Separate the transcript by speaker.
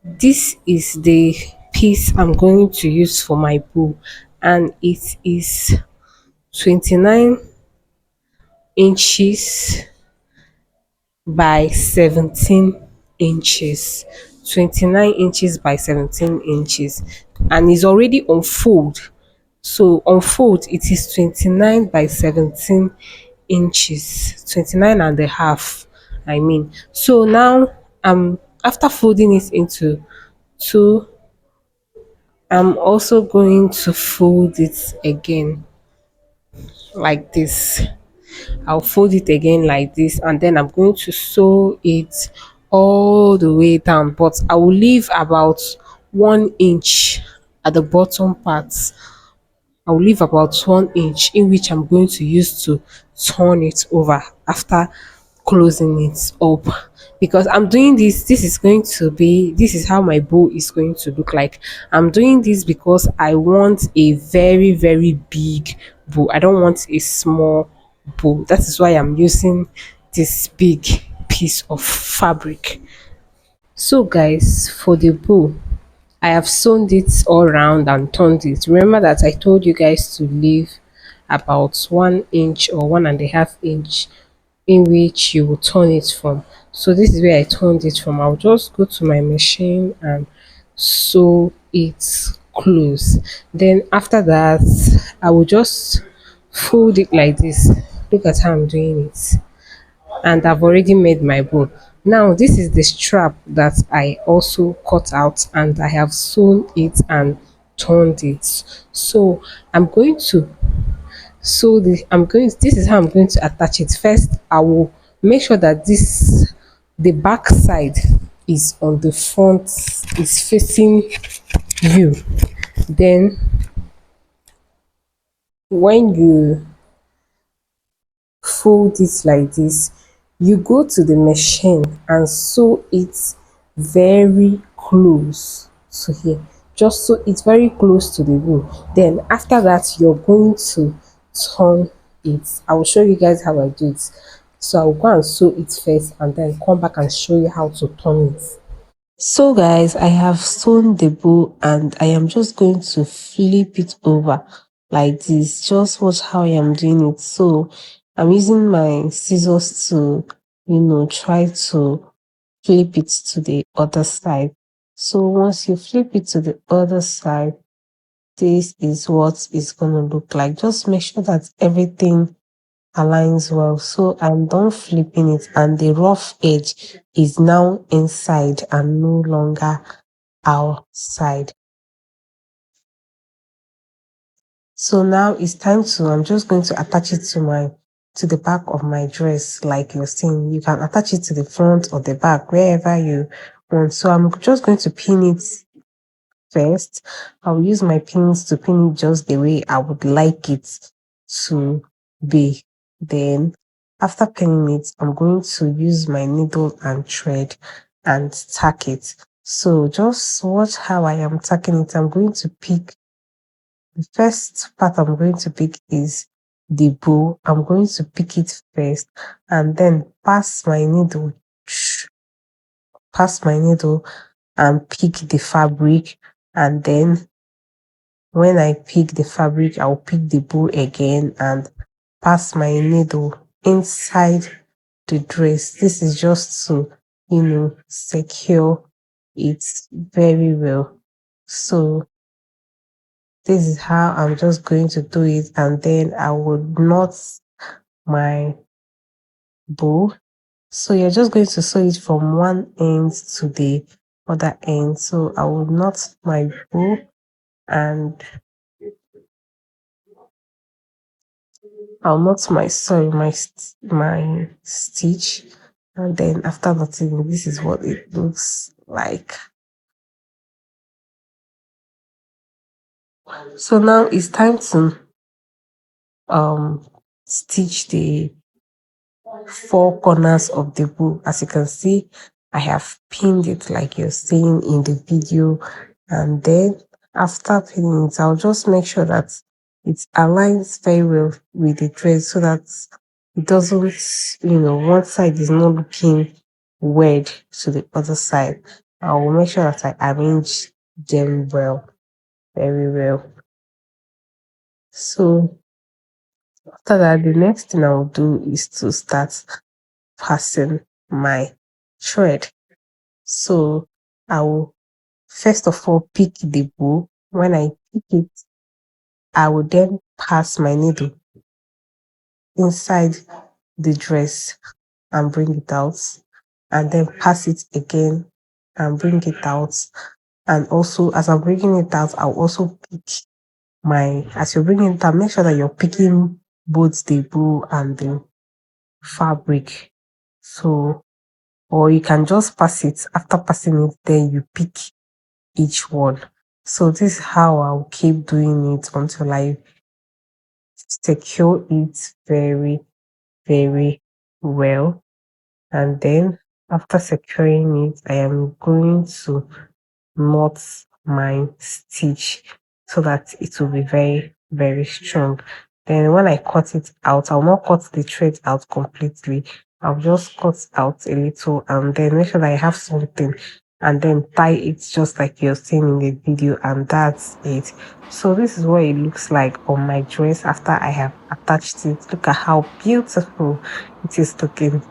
Speaker 1: This is the piece I'm going to use for my bow, and it is 29 inches by 17 inches. 29 inches by 17 inches, and is already on fold. So on fold it is 29 by 17 inches, 29 and a half, I mean. So now after folding it into two, I'm also going to fold it again like this. I'll fold it again like this, and then I'm going to sew it all the way down, but I will leave about 1 inch at the bottom part. I'll leave about 1 inch in which I'm going to use to turn it over after closing it up, because I'm doing this is going to be, this is how my bow is going to look like. I'm doing this because I want a very very big bow. I don't want a small bow. That is why I'm using this big piece of fabric. So guys, for the bow, I have sewn it all round and turned it. Remember that I told you guys to leave about 1 inch or 1.5 inch in which you will turn it from. So this is where I turned it from. I'll just go to my machine and sew it close. Then after that, I will just fold it like this. Look at how I'm doing it, and I've already made my bow. Now this is the strap that I also cut out, and I have sewn it and turned it. So I'm going to this is how I'm going to attach it. First I will make sure that the back side is on the front, is facing you. Then when you fold it like this, you go to the machine and sew it very close to here. Just sew it very close to the wool. Then after that, you're going to turn it. I will show you guys how I do it. So I'll go and sew it first and then come back and show you how to turn it. So guys, I have sewn the bow and I am just going to flip it over like this. Just watch how I am doing it. So I'm using my scissors to, try to flip it to the other side. So once you flip it to the other side, this is what it's gonna look like. Just make sure that everything aligns well. So I'm done flipping it, and the rough edge is now inside and no longer outside. So now it's time to, I'm just going to attach it to the back of my dress like you're seeing. You can attach it to the front or the back, wherever you want. So I'm just going to pin it first. I'll use my pins to pin it just the way I would like it to be. Then after pinning it, I'm going to use my needle and thread and tack it. So just watch how I am tacking it. I'm going to pick, the first part I'm going to pick is the bow. I'm going to pick it first and then pass my needle and pick the fabric, and then when I pick the fabric, I'll pick the bow again and pass my needle inside the dress. This is just to, secure it very well. So this is how I'm just going to do it, and then I will knot my bow. So you're just going to sew it from one end to the other end. So I will knot my bow, and I'll knot my stitch, and then after knotting, this is what it looks like. So now it's time to stitch the four corners of the bow. As you can see, I have pinned it like you're seeing in the video, and then after pinning it, I'll just make sure that it aligns very well with the dress so that it doesn't, one side is not looking weird to the other side. I will make sure that I arrange them well, very well. So after that, the next thing I will do is to start passing my thread. So I will first of all pick the bow. When I pick it, I will then pass my needle inside the dress and bring it out, and then pass it again and bring it out. And also, as I'm bringing it out, I'll also pick as you're bringing it out, make sure that you're picking both the bow and the fabric. So, or you can just pass it. After passing it, then you pick each one. So this is how I'll keep doing it until I secure it very, very well. And then after securing it, I am going to knot my stitch so that it will be very, very strong. Then when I cut it out, I'll not cut the thread out completely. I'll just cut out a little and then make sure that I have something and then tie it just like you're seeing in the video, and that's it. So this is what it looks like on my dress after I have attached it. Look at how beautiful it is looking.